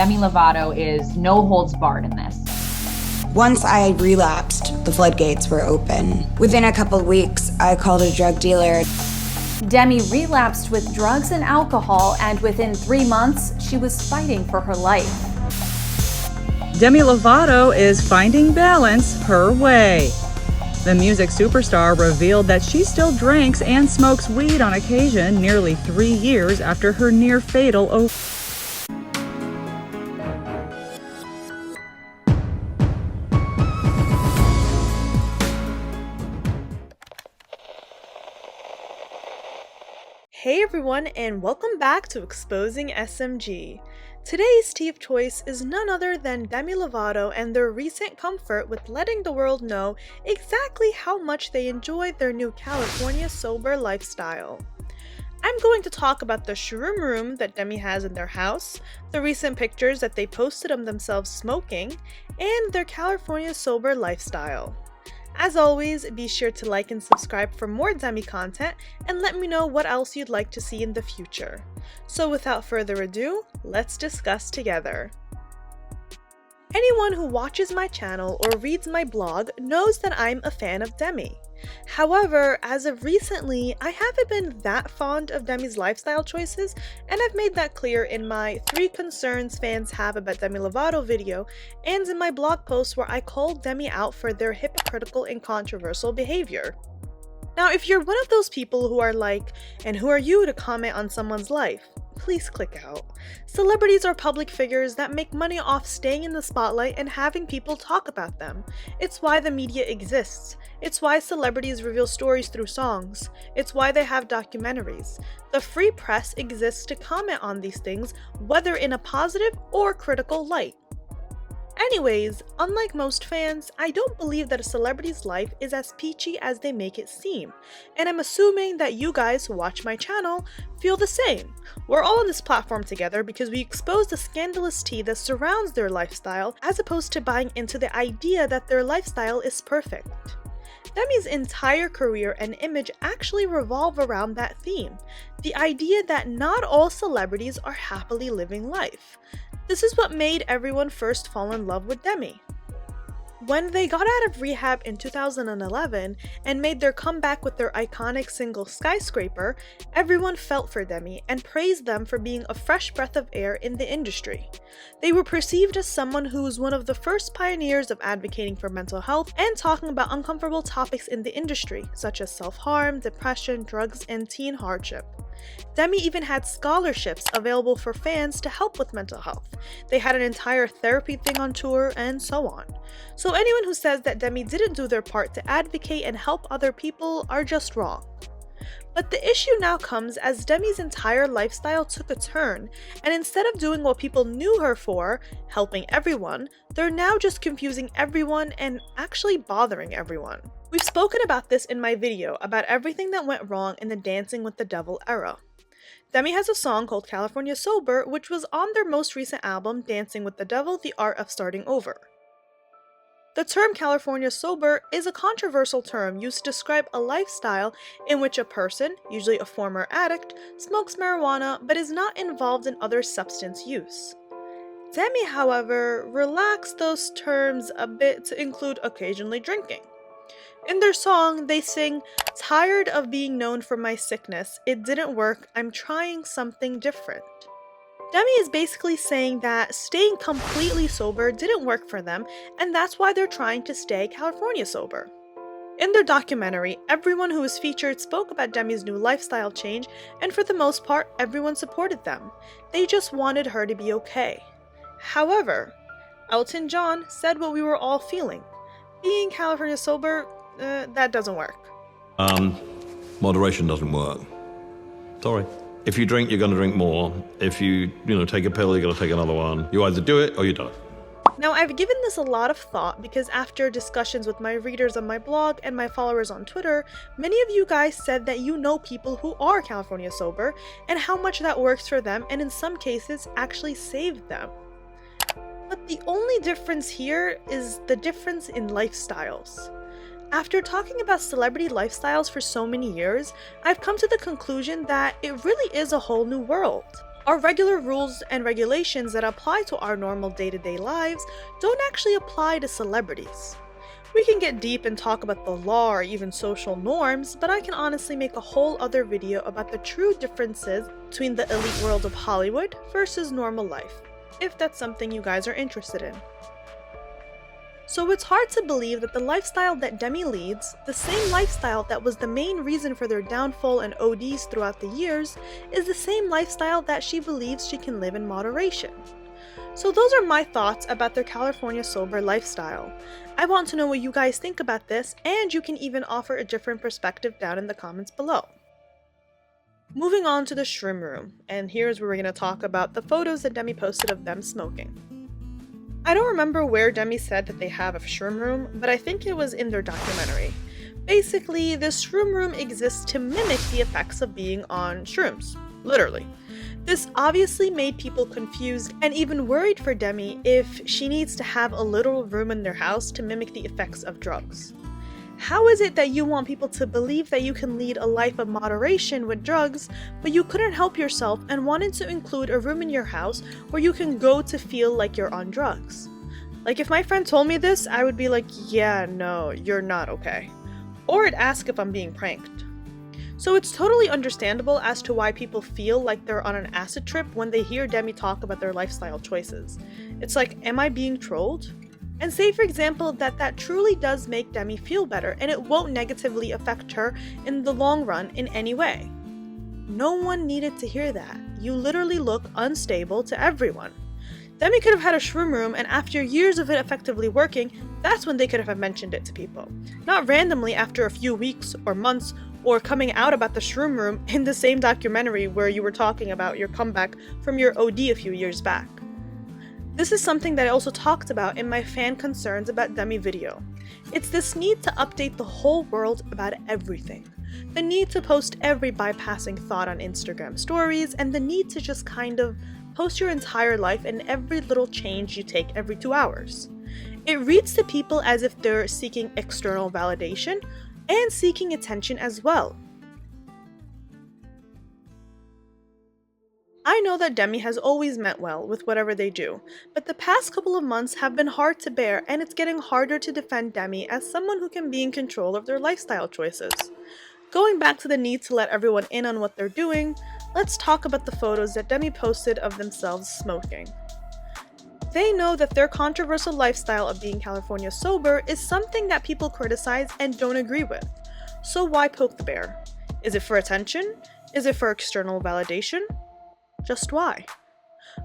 Demi Lovato is no holds barred in this. Once I relapsed, the floodgates were open. Within a couple weeks, I called a drug dealer. Demi relapsed with drugs and alcohol, and within 3 months, she was fighting for her life. Demi Lovato is finding balance her way. The music superstar revealed that she still drinks and smokes weed on occasion nearly 3 years after her near-fatal overdose. Hey everyone, and welcome back to Exposing SMG. Today's tea of choice is none other than Demi Lovato and their recent comfort with letting the world know exactly how much they enjoyed their new California sober lifestyle. I'm going to talk about the shroom room that Demi has in their house, the recent pictures that they posted of themselves smoking, and their California sober lifestyle. As always, be sure to like and subscribe for more Demi content, and let me know what else you'd like to see in the future. So without further ado, let's discuss together. Anyone who watches my channel or reads my blog knows that I'm a fan of Demi. However, as of recently, I haven't been that fond of Demi's lifestyle choices, and I've made that clear in my 3 concerns fans have about Demi Lovato video and in my blog post where I called Demi out for their hypocritical and controversial behavior. Now, if you're one of those people who are like, and who are you to comment on someone's life? Please click out. Celebrities are public figures that make money off staying in the spotlight and having people talk about them. It's why the media exists. It's why celebrities reveal stories through songs. It's why they have documentaries. The free press exists to comment on these things, whether in a positive or critical light. Anyways, unlike most fans, I don't believe that a celebrity's life is as peachy as they make it seem, and I'm assuming that you guys who watch my channel feel the same. We're all on this platform together because we expose the scandalous tea that surrounds their lifestyle, as opposed to buying into the idea that their lifestyle is perfect. Demi's entire career and image actually revolve around that theme, the idea that not all celebrities are happily living life. This is what made everyone first fall in love with Demi. When they got out of rehab in 2011 and made their comeback with their iconic single Skyscraper, everyone felt for Demi and praised them for being a fresh breath of air in the industry. They were perceived as someone who was one of the first pioneers of advocating for mental health and talking about uncomfortable topics in the industry, such as self-harm, depression, drugs, and teen hardship. Demi even had scholarships available for fans to help with mental health. They had an entire therapy thing on tour, and so on. So anyone who says that Demi didn't do their part to advocate and help other people are just wrong. But the issue now comes as Demi's entire lifestyle took a turn, and instead of doing what people knew her for, helping everyone, they're now just confusing everyone and actually bothering everyone. We've spoken about this in my video about everything that went wrong in the Dancing with the Devil era. Demi has a song called California Sober, which was on their most recent album, Dancing with the Devil: The Art of Starting Over. The term California Sober is a controversial term used to describe a lifestyle in which a person, usually a former addict, smokes marijuana but is not involved in other substance use. Demi, however, relaxed those terms a bit to include occasionally drinking. In their song, they sing, "Tired of being known for my sickness, it didn't work, I'm trying something different." Demi is basically saying that staying completely sober didn't work for them, and that's why they're trying to stay California sober. In their documentary, everyone who was featured spoke about Demi's new lifestyle change, and for the most part, everyone supported them. They just wanted her to be okay. However, Elton John said what we were all feeling. Being California sober, that doesn't work. Moderation doesn't work. Sorry. If you drink, you're going to drink more. If you take a pill, you're going to take another one. You either do it or you don't. Now, I've given this a lot of thought because after discussions with my readers on my blog and my followers on Twitter, many of you guys said that you know people who are California sober and how much that works for them, and in some cases actually saved them. But the only difference here is the difference in lifestyles. After talking about celebrity lifestyles for so many years, I've come to the conclusion that it really is a whole new world. Our regular rules and regulations that apply to our normal day-to-day lives don't actually apply to celebrities. We can get deep and talk about the law or even social norms, but I can honestly make a whole other video about the true differences between the elite world of Hollywood versus normal life, if that's something you guys are interested in. So it's hard to believe that the lifestyle that Demi leads, the same lifestyle that was the main reason for their downfall and ODs throughout the years, is the same lifestyle that she believes she can live in moderation. So those are my thoughts about their California sober lifestyle. I want to know what you guys think about this, and you can even offer a different perspective down in the comments below. Moving on to the shroom room, and here's where we're going to talk about the photos that Demi posted of them smoking. I don't remember where Demi said that they have a shroom room, but I think it was in their documentary. Basically, the shroom room exists to mimic the effects of being on shrooms, literally. This obviously made people confused and even worried for Demi if she needs to have a literal room in their house to mimic the effects of drugs. How is it that you want people to believe that you can lead a life of moderation with drugs, but you couldn't help yourself and wanted to include a room in your house where you can go to feel like you're on drugs? Like, if my friend told me this, I would be like, yeah, no, you're not okay. Or I'd ask if I'm being pranked. So it's totally understandable as to why people feel like they're on an acid trip when they hear Demi talk about their lifestyle choices. It's like, am I being trolled? And say, for example, that truly does make Demi feel better and it won't negatively affect her in the long run in any way. No one needed to hear that. You literally look unstable to everyone. Demi could have had a shroom room, and after years of it effectively working, that's when they could have mentioned it to people. Not randomly after a few weeks or months, or coming out about the shroom room in the same documentary where you were talking about your comeback from your OD a few years back. This is something that I also talked about in my fan concerns about Demi video. It's this need to update the whole world about everything. The need to post every bypassing thought on Instagram stories, and the need to just kind of post your entire life and every little change you take every 2 hours. It reads to people as if they're seeking external validation and seeking attention as well. I know that Demi has always meant well with whatever they do, but the past couple of months have been hard to bear, and it's getting harder to defend Demi as someone who can be in control of their lifestyle choices. Going back to the need to let everyone in on what they're doing, let's talk about the photos that Demi posted of themselves smoking. They know that their controversial lifestyle of being California sober is something that people criticize and don't agree with. So why poke the bear? Is it for attention? Is it for external validation? Just why?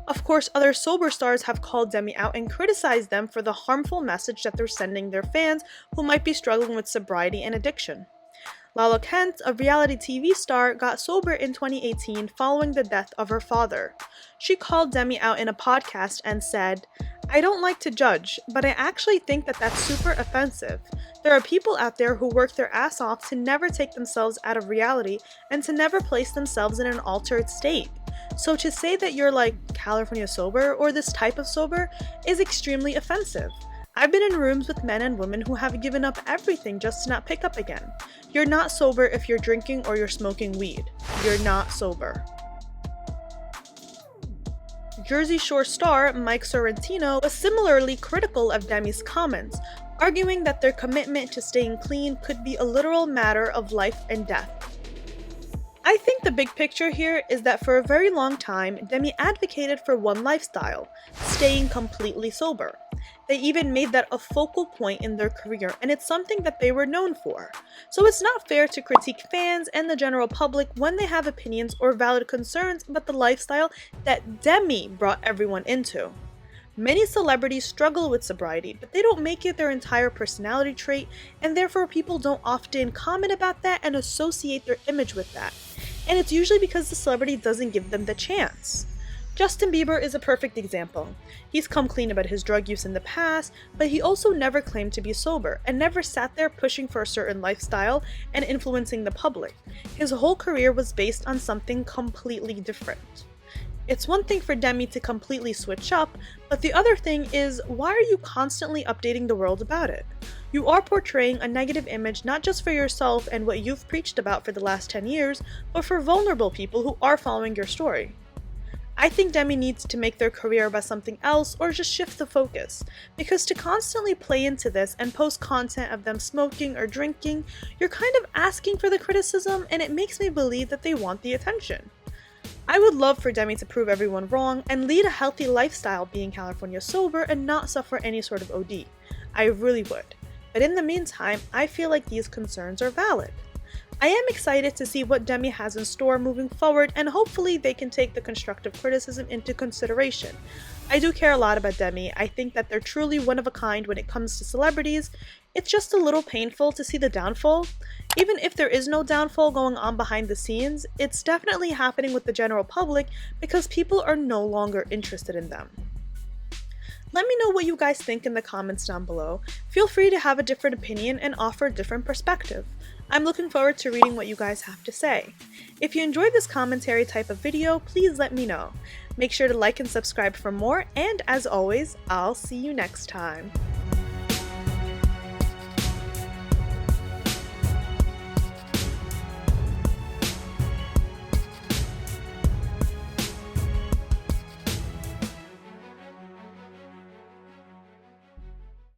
Of course, other sober stars have called Demi out and criticized them for the harmful message that they're sending their fans who might be struggling with sobriety and addiction. Lala Kent, a reality TV star, got sober in 2018 following the death of her father. She called Demi out in a podcast and said, "I don't like to judge, but I actually think that that's super offensive. There are people out there who work their ass off to never take themselves out of reality and to never place themselves in an altered state. So to say that you're like California sober or this type of sober is extremely offensive. I've been in rooms with men and women who have given up everything just to not pick up again. You're not sober if you're drinking or you're smoking weed. You're not sober." Jersey Shore star Mike Sorrentino was similarly critical of Demi's comments, arguing that their commitment to staying clean could be a literal matter of life and death. I think the big picture here is that for a very long time, Demi advocated for one lifestyle, staying completely sober. They even made that a focal point in their career, and it's something that they were known for. So it's not fair to critique fans and the general public when they have opinions or valid concerns about the lifestyle that Demi brought everyone into. Many celebrities struggle with sobriety, but they don't make it their entire personality trait, and therefore people don't often comment about that and associate their image with that. And it's usually because the celebrity doesn't give them the chance. Justin Bieber is a perfect example. He's come clean about his drug use in the past, but he also never claimed to be sober and never sat there pushing for a certain lifestyle and influencing the public. His whole career was based on something completely different. It's one thing for Demi to completely switch up, but the other thing is, why are you constantly updating the world about it? You are portraying a negative image not just for yourself and what you've preached about for the last 10 years, but for vulnerable people who are following your story. I think Demi needs to make their career about something else or just shift the focus, because to constantly play into this and post content of them smoking or drinking, you're kind of asking for the criticism, and it makes me believe that they want the attention. I would love for Demi to prove everyone wrong and lead a healthy lifestyle being California sober and not suffer any sort of OD. I really would. But in the meantime, I feel like these concerns are valid. I am excited to see what Demi has in store moving forward, and hopefully they can take the constructive criticism into consideration. I do care a lot about Demi. I think that they're truly one of a kind when it comes to celebrities. It's just a little painful to see the downfall. Even if there is no downfall going on behind the scenes, it's definitely happening with the general public because people are no longer interested in them. Let me know what you guys think in the comments down below. Feel free to have a different opinion and offer a different perspective. I'm looking forward to reading what you guys have to say. If you enjoyed this commentary type of video, please let me know. Make sure to like and subscribe for more, and as always, I'll see you next time.